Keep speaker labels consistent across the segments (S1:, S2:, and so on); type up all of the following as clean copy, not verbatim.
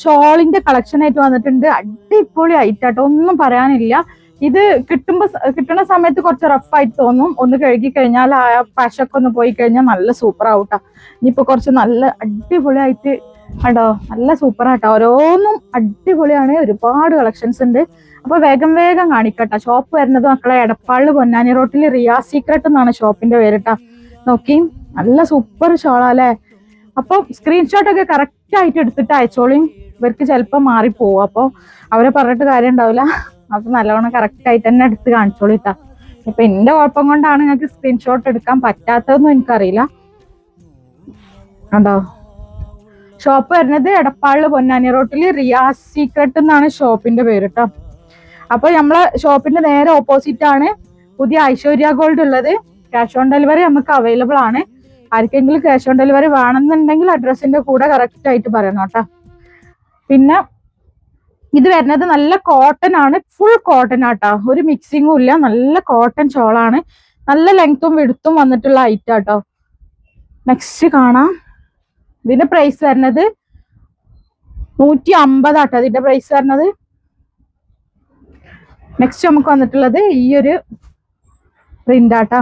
S1: ഷോളിന്റെ collection ആയിട്ട് വന്നിട്ടുണ്ട്. അടിപൊളി ആയിട്ടാട്ടോ, ഒന്നും പറയാനില്ല. ഇത് കിട്ടുന്ന സമയത്ത് കുറച്ച് റഫായിട്ട് തോന്നും. ഒന്ന് കഴുകി കഴിഞ്ഞാൽ ആ പശൊക്കെ ഒന്ന് പോയി കഴിഞ്ഞാൽ നല്ല സൂപ്പർ ആവൂട്ടാ. ഇനിയിപ്പോ കുറച്ച് നല്ല അടിപൊളിയായിട്ട് കേട്ടോ, നല്ല സൂപ്പർ ആട്ടോ. ഓരോന്നും അടിപൊളിയാണ്. ഒരുപാട് കളക്ഷൻസ് ഉണ്ട്. അപ്പൊ വേഗം വേഗം കാണിക്കട്ടെ. ഷോപ്പ് വരുന്നത് മക്കളെ എടപ്പാളില് പൊന്നാനി റോട്ടിൽ റിയാ സീക്രട്ട് എന്നാണ് ഷോപ്പിന്റെ പേരിട്ടാ. നോക്കി, നല്ല സൂപ്പർ ഷോളാ അല്ലേ. അപ്പൊ സ്ക്രീൻഷോട്ട് ഒക്കെ കറക്റ്റ് ആയിട്ട് എടുത്തിട്ട് അയച്ചോളിയും. ഇവർക്ക് ചിലപ്പോൾ മാറിപ്പോവും. അപ്പോൾ അവരെ പറഞ്ഞിട്ട് കാര്യം ഉണ്ടാവില്ല. അപ്പൊ നല്ലോണം കറക്റ്റ് ആയിട്ട് തന്നെ എടുത്ത് കാണിച്ചോളിട്ടാ. ഇപ്പൊ എന്റെ കുഴപ്പം കൊണ്ടാണ് നിങ്ങൾക്ക് സ്ക്രീൻഷോട്ട് എടുക്കാൻ പറ്റാത്തതെന്നും എനിക്കറിയില്ല. കണ്ടോ, ഷോപ്പ് വരുന്നത് എടപ്പാളില് പൊന്നാനി റോട്ടില് റിയാസ് സീക്രട്ട് എന്നാണ് ഷോപ്പിന്റെ പേര് കേട്ടോ. അപ്പൊ നമ്മളെ ഷോപ്പിന്റെ നേരെ ഓപ്പോസിറ്റ് ആണ് പുതിയ ഐശ്വര്യ ഗോൾഡ് ഉള്ളത്. ക്യാഷ് ഓൺ ഡെലിവറി നമുക്ക് അവൈലബിൾ ആണ്. ആർക്കെങ്കിലും ക്യാഷ് ഓൺ ഡെലിവറി വേണമെന്നുണ്ടെങ്കിൽ അഡ്രസ്സിന്റെ കൂടെ കറക്റ്റ് ആയിട്ട് പറയണം കേട്ടോ. പിന്നെ ഇത് വരുന്നത് നല്ല കോട്ടൺ ആണ്, ഫുൾ കോട്ടൺ ആട്ടോ, ഒരു മിക്സിങ്ങും ഇല്ല. നല്ല കോട്ടൺ ഷോളാണ്, നല്ല ലെങ്ത്തും വിടുത്തും വന്നിട്ടുള്ള ഐറ്റം കേട്ടോ. നെക്സ്റ്റ് കാണാം. ഇതിന്റെ പ്രൈസ് വരുന്നത് 150 ആട്ടോ ഇതിന്റെ പ്രൈസ് വരുന്നത്. നെക്സ്റ്റ് നമുക്ക് വന്നിട്ടുള്ളത് ഈ ഒരു പ്രിന്റ് ആട്ടോ.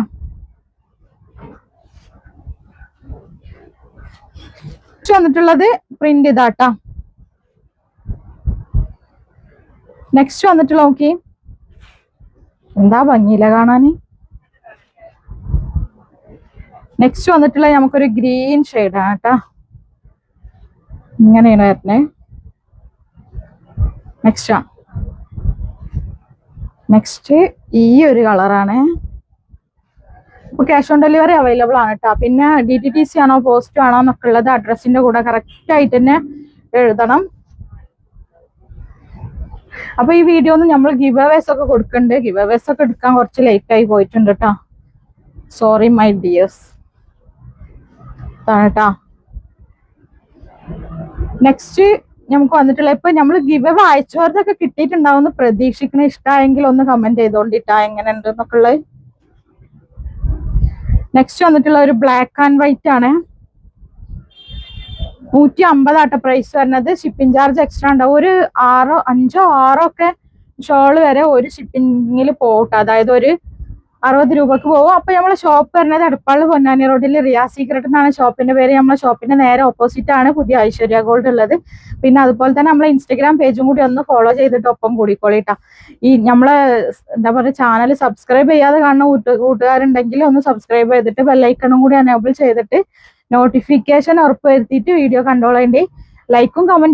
S1: വന്നിട്ടുള്ളത് പ്രിന്റ് ഇതാട്ടാ. നെക്സ്റ്റ് വന്നിട്ടുള്ള നോക്കി, എന്താ ഭംഗിയില്ല കാണാന്. നെക്സ്റ്റ് വന്നിട്ടുള്ള നമുക്കൊരു ഗ്രീൻ ഷെയ്ഡാണ് കേട്ടാ. ഇങ്ങനെയാണ് വരുന്നേ. നെക്സ്റ്റ് ഈ ഒരു കളറാണ്. ഇപ്പൊ ക്യാഷ് ഓൺ ഡെലിവറി അവൈലബിൾ ആണ് കേട്ടോ. പിന്നെ DTTC ആണോ പോസ്റ്റ് ആണോ എന്നൊക്കെ ഉള്ളത് അഡ്രസ്സിന്റെ കൂടെ കറക്റ്റ് ആയിട്ട് തന്നെ എഴുതണം. അപ്പൊ ഈ വീഡിയോ ഒന്ന് നമ്മൾ ഗിവ് അവേസ് ഒക്കെ കൊടുക്കുന്നുണ്ട്. ഗിവ് അവേസ് ഒക്കെ എടുക്കാൻ കുറച്ച് ലേറ്റ് ആയി പോയിട്ടുണ്ട് കേട്ടോ. Sorry my dears. കേട്ടാ. നെക്സ്റ്റ് നമുക്ക് വന്നിട്ടുള്ള ഇപ്പൊ നമ്മൾ ഗിവ് അവേ അയച്ചവർക്കൊക്കെ കിട്ടിയിട്ടുണ്ടാവുമെന്ന് പ്രതീക്ഷിക്കണ. ഇഷ്ടമായെങ്കിൽ ഒന്ന് കമന്റ് ചെയ്തോണ്ടിട്ടാ എങ്ങനെ ഉണ്ട് എന്നൊക്കെ ഉള്ളത്. നെക്സ്റ്റ് വന്നിട്ടുള്ള ഒരു ബ്ലാക്ക് ആൻഡ് വൈറ്റ് ആണ്. 150 ആട്ടോ പ്രൈസ് വരുന്നത്. ഷിപ്പിംഗ് ചാർജ് എക്സ്ട്രാ ഉണ്ടാവും. ഒരു 5 or 6 ഒക്കെ ഷോള് വരെ ഒരു ഷിപ്പിംഗിൽ പോകട്ടെ. അതായത് ഒരു 60 രൂപക്ക് പോകും. അപ്പൊ നമ്മളെ ഷോപ്പ് വരുന്നത് എടപ്പാള് പൊന്നാനി റോഡിൽ റിയാ സീക്രട്ട് എന്നാണ് ഷോപ്പിന്റെ പേര്. നമ്മളെ ഷോപ്പിന്റെ നേരെ ഓപ്പോസിറ്റ് ആണ് പുതിയ ഐശ്വര്യ ഗോൾഡ് ഉള്ളത്. പിന്നെ അതുപോലെ തന്നെ നമ്മളെ ഇൻസ്റ്റഗ്രാം പേജും കൂടി ഒന്ന് ഫോളോ ചെയ്തിട്ട് ഒപ്പം കൂടിക്കോളിട്ടാ. ഈ നമ്മളെ എന്താ പറയുക ചാനൽ സബ്സ്ക്രൈബ് ചെയ്യാതെ കാണുന്ന കൂട്ടുകാരുണ്ടെങ്കിൽ ഒന്ന് സബ്സ്ക്രൈബ് ചെയ്തിട്ട് ബെല്ലൈക്കണും കൂടി എനേബിൾ ചെയ്തിട്ട് നോട്ടിഫിക്കേഷൻ ഉറപ്പ് വരുത്തിയിട്ട് വീഡിയോ കണ്ടോളേണ്ടി. ലൈക്കും കമന്റും